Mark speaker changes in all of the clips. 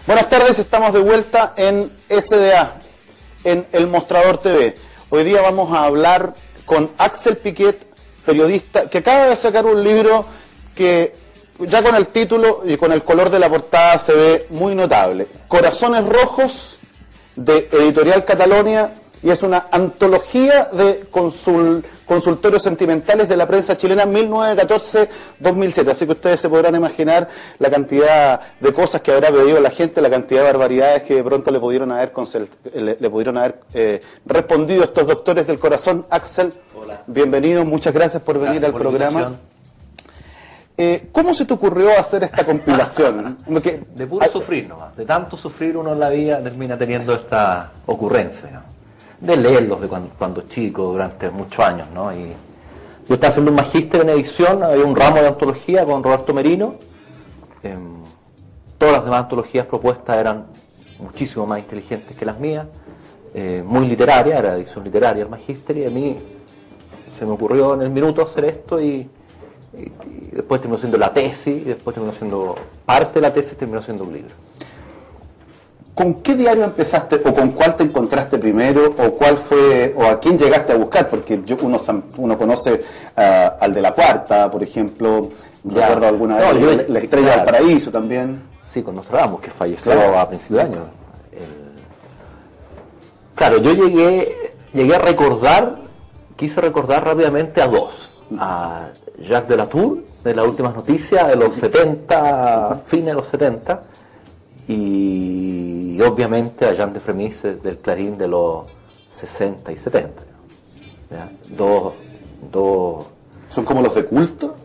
Speaker 1: Buenas tardes, estamos de vuelta en SDA, en El Mostrador TV. Hoy día vamos a hablar con Axel Piquet, periodista, que acaba de sacar un libro que ya con el título y con el color de la portada se ve muy notable. Corazones Rojos, de Editorial Catalonia, y es una antología de consultorios sentimentales de la prensa chilena 1914-2007. Así que ustedes se podrán imaginar la cantidad de cosas que habrá pedido la gente, la cantidad de barbaridades que de pronto le pudieron haber respondido estos doctores del corazón. Axel, hola. Bienvenido, muchas gracias por venir al programa. ¿Cómo se te ocurrió hacer esta compilación?
Speaker 2: De puro sufrir nomás, de tanto sufrir uno en la vida termina teniendo esta ocurrencia, ¿no? De leerlos de cuando chico, durante muchos años, ¿no? Y yo estaba haciendo un magíster en edición, había un ramo de antología con Roberto Merino. Todas las demás antologías propuestas eran muchísimo más inteligentes que las mías, muy literaria, era edición literaria el magíster, y a mí se me ocurrió en el minuto hacer esto y después terminó siendo la tesis, y después terminó siendo parte de la tesis, terminó siendo un libro.
Speaker 1: ¿Con qué diario empezaste o con cuál te encontraste primero o cuál fue o a quién llegaste a buscar? Porque uno conoce al de La Cuarta, por ejemplo, recuerdo alguna vez La Estrella del Paraíso también.
Speaker 2: Sí, con Nostradamus, que falleció a principios de año. Claro, yo llegué a recordar, quise recordar rápidamente a dos. A Jacques de Latour, de las últimas noticias de los 70, fines de los 70, y obviamente a Jean de Fremis del Clarín de los 60 y 70. ¿Ya? Dos.
Speaker 1: ¿Son como los de culto?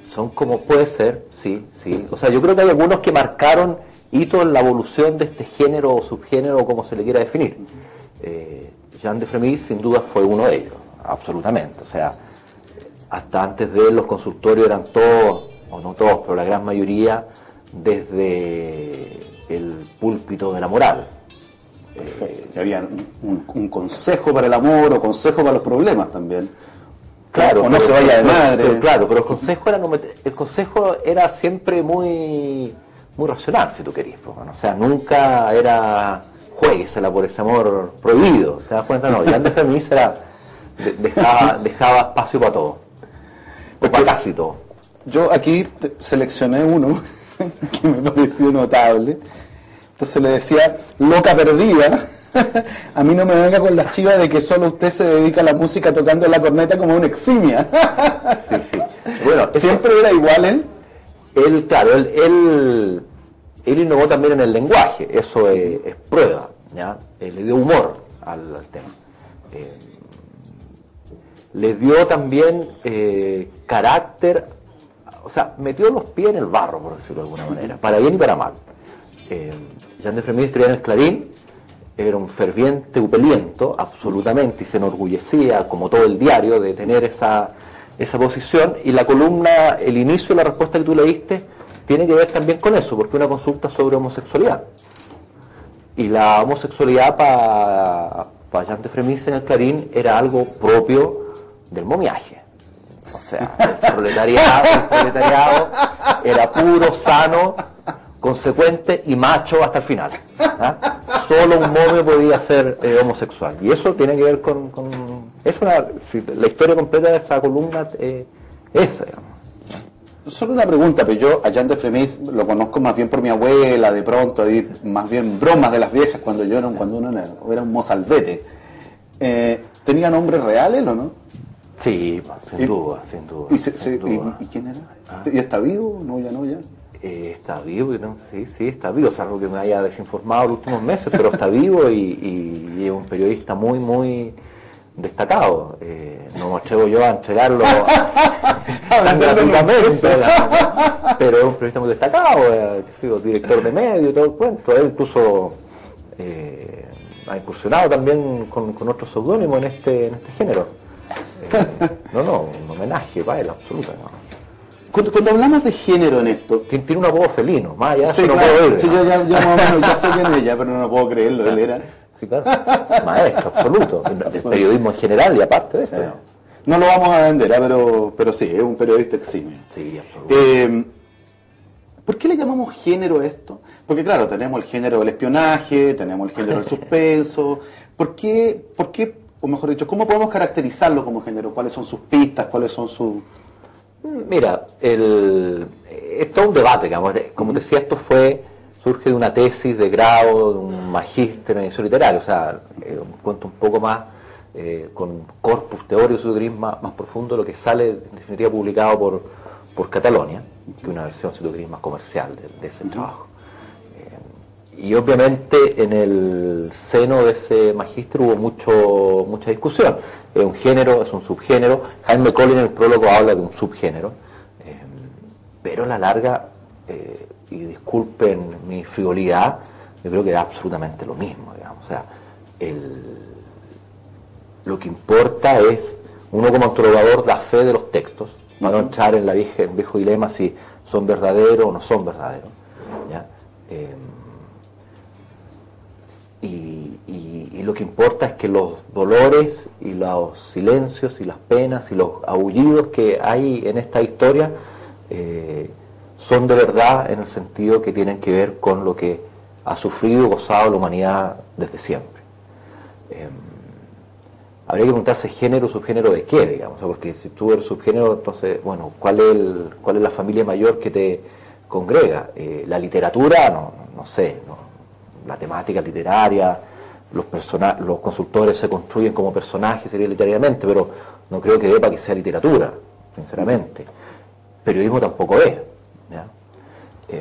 Speaker 2: Son como, puede ser, sí. O sea, yo creo que hay algunos que marcaron hito en la evolución de este género o subgénero, o como se le quiera definir. Jean de Fremis sin duda fue uno de ellos, absolutamente. O sea, hasta antes de él los consultorios eran todos, o no todos, pero la gran mayoría, desde el púlpito de la moral.
Speaker 1: Perfecto. Que había un consejo para el amor o consejo para los problemas también.
Speaker 2: Claro,
Speaker 1: o no se vaya de madre.
Speaker 2: Pero el consejo era siempre muy racional, si tú querís. O sea, nunca era juéguesela por ese amor prohibido. ¿Te das cuenta? No, ya de Fremis dejaba espacio para todo. Para casi todo.
Speaker 1: Yo aquí seleccioné uno que me pareció notable. Entonces le decía, loca perdida, a mí no me venga con las chivas de que solo usted se dedica a la música tocando la corneta como una eximia.
Speaker 2: Sí. Bueno,
Speaker 1: ¿siempre era igual él?
Speaker 2: Él innovó también en el lenguaje, eso es prueba, ¿ya? Le dio humor al tema. Le dio también carácter. O sea, metió los pies en el barro, por decirlo de alguna manera, para bien y para mal. Jean de Fremis escribía en el Clarín, era un ferviente upeliento, absolutamente, y se enorgullecía, como todo el diario, de tener esa posición, y la columna, el inicio de la respuesta que tú leíste, tiene que ver también con eso, porque una consulta sobre homosexualidad. Y la homosexualidad para Jean de Fremis en el Clarín era algo propio del momiaje. O sea, el proletariado era puro, sano, consecuente y macho hasta el final. ¿Ah? Solo un momio podía ser homosexual. Y eso tiene que ver con la historia completa de esa columna es esa, digamos.
Speaker 1: Solo una pregunta, pero yo a Jean de Fremis lo conozco más bien por mi abuela, de pronto, más bien bromas de las viejas cuando uno era un mozalbete. ¿Tenía nombres reales o no?
Speaker 2: Sí, sin duda.
Speaker 1: ¿Y quién era? ¿Y está vivo? ¿No, ya no, ya?
Speaker 2: Está vivo, ¿no? Sí, está vivo, es algo que me haya desinformado los últimos meses, pero está vivo y es un periodista muy, muy destacado. No me atrevo yo a entregarlo tan gratuitamente, pero es un periodista muy destacado, ha sido director de medio y todo el cuento. Él incluso ha incursionado también con otros seudónimos en este género. Un homenaje para él, absoluto. ¿No?
Speaker 1: Cuando hablamos de género en esto...
Speaker 2: Tiene un apodo felino, más allá
Speaker 1: sí,
Speaker 2: no
Speaker 1: claro,
Speaker 2: puedo ir.
Speaker 1: Sí, yo ya más o menos ya sé quién es ella, pero no puedo creerlo, él era...
Speaker 2: Sí, claro, maestro, absoluto. El periodismo en general y aparte de esto. Sí.
Speaker 1: No lo vamos a vender, pero sí, es un periodista eximio.
Speaker 2: Sí, absolutamente.
Speaker 1: ¿Por qué le llamamos género a esto? Porque claro, tenemos el género del espionaje, tenemos el género del suspenso. ¿Por qué, o mejor dicho, cómo podemos caracterizarlo como género? ¿Cuáles son sus pistas? ¿Cuáles son sus...?
Speaker 2: Mira, es todo un debate, digamos. Como te decía, surge de una tesis de grado, de un magíster en edición literaria, o sea, un cuento un poco más con un corpus teórico de gris más profundo, lo que sale en definitiva publicado por Catalonia, que una versión gris más comercial de ese trabajo. Y obviamente en el seno de ese magíster hubo mucha discusión. Es un género, es un subgénero. Jaime Collin en el prólogo habla de un subgénero, pero a la larga, y disculpen mi frivolidad, yo creo que da absolutamente lo mismo, digamos. O sea, lo que importa es, uno como antologador da fe de los textos, para no entrar en el viejo dilema si son verdaderos o no son verdaderos, ¿ya? Y lo que importa es que los dolores y los silencios y las penas y los aullidos que hay en esta historia son de verdad, en el sentido que tienen que ver con lo que ha sufrido y gozado la humanidad desde siempre. Habría que preguntarse género o subgénero de qué, digamos, porque si tú eres subgénero, entonces, bueno, ¿cuál es la familia mayor que te congrega? La literatura, no sé, la temática literaria, los consultores se construyen como personajes, sería literariamente, pero no creo que dé para que sea literatura, sinceramente. Periodismo tampoco es, ¿ya?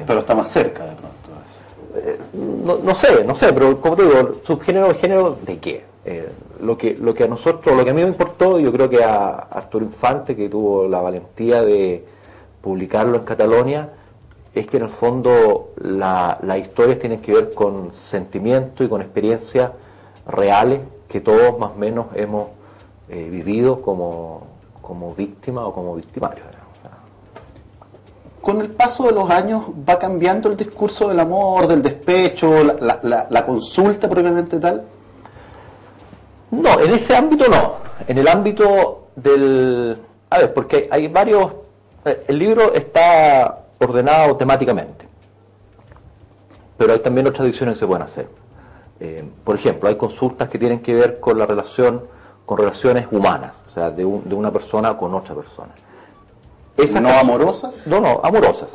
Speaker 1: Pero está más cerca de pronto.
Speaker 2: No sé, pero como te digo, subgénero, género, ¿de qué? Lo que a mí me importó, yo creo que a Arturo Infante, que tuvo la valentía de publicarlo en Catalonia, es que en el fondo las historias tienen que ver con sentimientos y con experiencias reales que todos más o menos hemos vivido como víctimas o como victimarios.
Speaker 1: Con el paso de los años va cambiando el discurso del amor, del despecho, la consulta propiamente tal.
Speaker 2: No, en ese ámbito no. En el ámbito del... A ver, porque hay varios... El libro está ordenado temáticamente, pero hay también otras ediciones que se pueden hacer. Por ejemplo, hay consultas que tienen que ver con con relaciones humanas, o sea, de una persona con otra persona.
Speaker 1: ¿No amorosas?
Speaker 2: No, amorosas.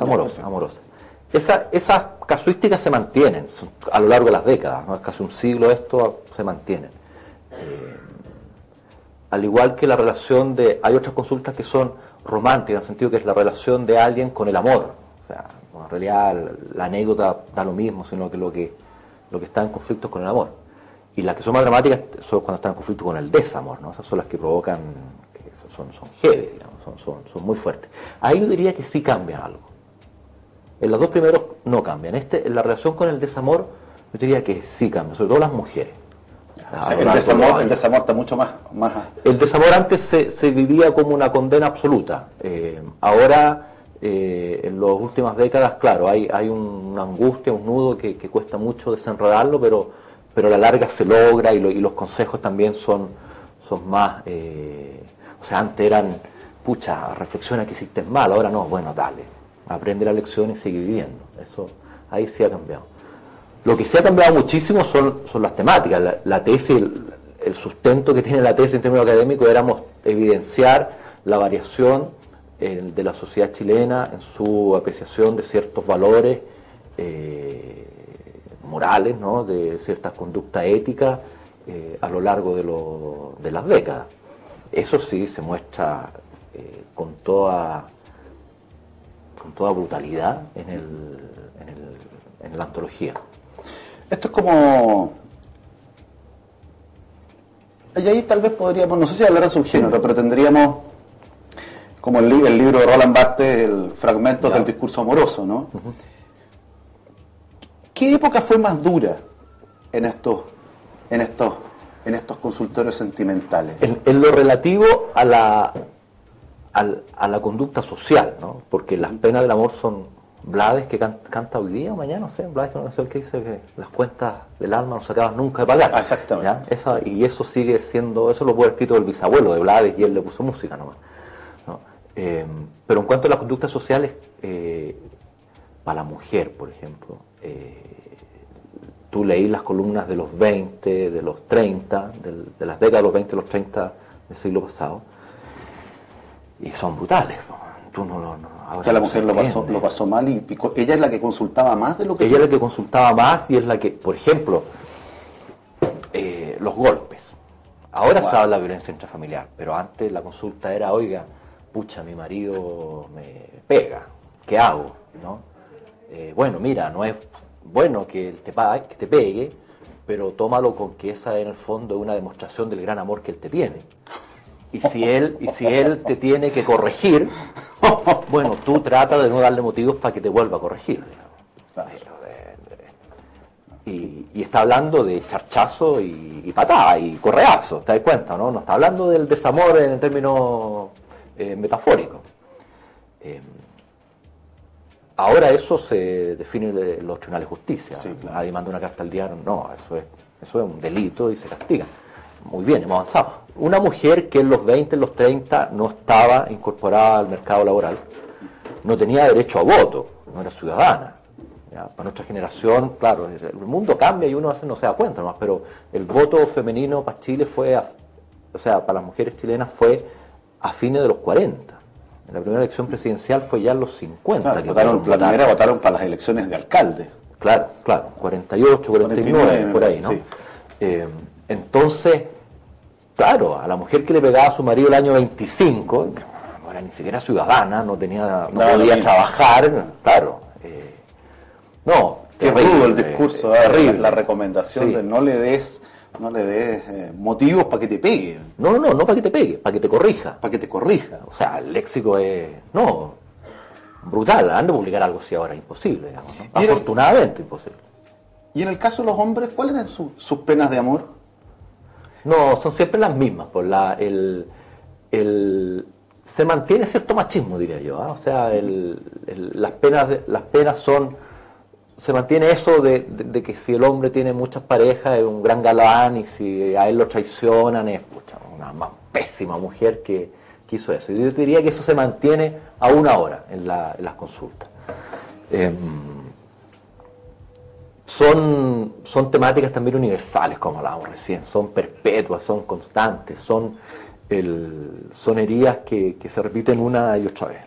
Speaker 2: Esas casuísticas se mantienen a lo largo de las décadas, ¿no? Es casi un siglo esto, se mantienen. Al igual que la relación hay otras consultas que son románticas, en el sentido que es la relación de alguien con el amor. O sea, en realidad la anécdota da lo mismo, sino que lo que está en conflicto es con el amor. Y las que son más dramáticas son cuando están en conflicto con el desamor, ¿no? Esas son las que provocan, son heavy, digamos, son muy fuertes. Ahí yo diría que sí cambian algo. En los dos primeros no cambian. En la relación con el desamor, yo diría que sí cambia, sobre todo las mujeres.
Speaker 1: O sea, el desamor está mucho más...
Speaker 2: El desamor antes se vivía como una condena absoluta. Ahora, en las últimas décadas, claro, hay una angustia, un nudo que cuesta mucho desenredarlo, pero a la larga se logra y los consejos también son más... o sea, antes eran, pucha, reflexiona que hiciste mal, ahora no, bueno, dale, aprende la lección y sigue viviendo. Eso ahí sí ha cambiado. Lo que sí ha cambiado muchísimo son las temáticas. La tesis, el sustento que tiene la tesis en términos académicos era evidenciar la variación de la sociedad chilena en su apreciación de ciertos valores morales, ¿no? De ciertas conductas éticas a lo largo de las décadas. Eso sí se muestra con toda brutalidad en la antología.
Speaker 1: Esto es como... Y ahí tal vez podríamos, no sé si hablar de subgénero, pero tendríamos como el libro de Roland Barthes, el Fragmentos del discurso amoroso, ¿no? Uh-huh. ¿Qué época fue más dura en estos consultorios sentimentales?
Speaker 2: En lo relativo a la conducta social, ¿no? Porque las penas del amor son Blades, que canta hoy día o mañana, no sé, Blades, una canción que dice que las cuentas del alma no se acaban nunca de pagar.
Speaker 1: Exactamente.
Speaker 2: Y eso sigue siendo, eso lo puede haber escrito el bisabuelo de Blades y él le puso música nomás, ¿no? Pero en cuanto a las conductas sociales, para la mujer, por ejemplo, tú leí las columnas de los 20, de los 30, de las décadas de los 20 y los 30 del siglo pasado, y son brutales. Tú
Speaker 1: o sea, la mujer lo pasó mal y ella es la que consultaba más de lo que...
Speaker 2: Ella es la que consultaba más y es la que, por ejemplo, los golpes. Ahora se habla de violencia intrafamiliar, pero antes la consulta era, oiga, pucha, mi marido me pega, ¿qué hago? ¿No? Bueno, mira, no es bueno que te pegue, pero tómalo con que esa en el fondo es una demostración del gran amor que él te tiene. Y si él te tiene que corregir, bueno, tú trata de no darle motivos para que te vuelva a corregir. Claro. Y está hablando de charchazo y patada y correazo, ¿te das cuenta? No está hablando del desamor en términos metafóricos. Ahora eso se define en los tribunales de justicia. Sí, claro. Nadie manda una carta al diario, no, eso es un delito y se castiga. Muy bien, hemos avanzado. Una mujer que en los 20, en los 30 no estaba incorporada al mercado laboral, no tenía derecho a voto, no era ciudadana. ¿Ya? Para nuestra generación, claro, el mundo cambia y uno a veces no se da cuenta nomás, pero el voto femenino para Chile para las mujeres chilenas fue a fines de los 40. La primera elección presidencial fue ya en los 50.
Speaker 1: Claro, la primera votaron para las elecciones de alcalde.
Speaker 2: Claro, 48, 49, por ahí, ¿no? Sí. Entonces, claro, a la mujer que le pegaba a su marido el año 25, no era ni siquiera ciudadana, no podía trabajar, claro. No,
Speaker 1: qué rudo el discurso, terrible. La recomendación de no le des motivos para que te pegue.
Speaker 2: No para que te pegue, para que te corrija.
Speaker 1: Para que te corrija.
Speaker 2: O sea, el léxico es, brutal, han de publicar algo así ahora, imposible, digamos, ¿no? Afortunadamente imposible.
Speaker 1: ¿Y en el caso de los hombres, cuáles eran sus penas de amor?
Speaker 2: No, son siempre las mismas, se mantiene cierto machismo, diría yo, ¿eh? O sea, las penas son, se mantiene eso de que si el hombre tiene muchas parejas es un gran galán y si a él lo traicionan es una más pésima mujer que hizo eso. Y yo diría que eso se mantiene aún ahora en las consultas. Son temáticas también universales, como hablábamos recién, son perpetuas, son constantes, son heridas que se repiten una y otra vez.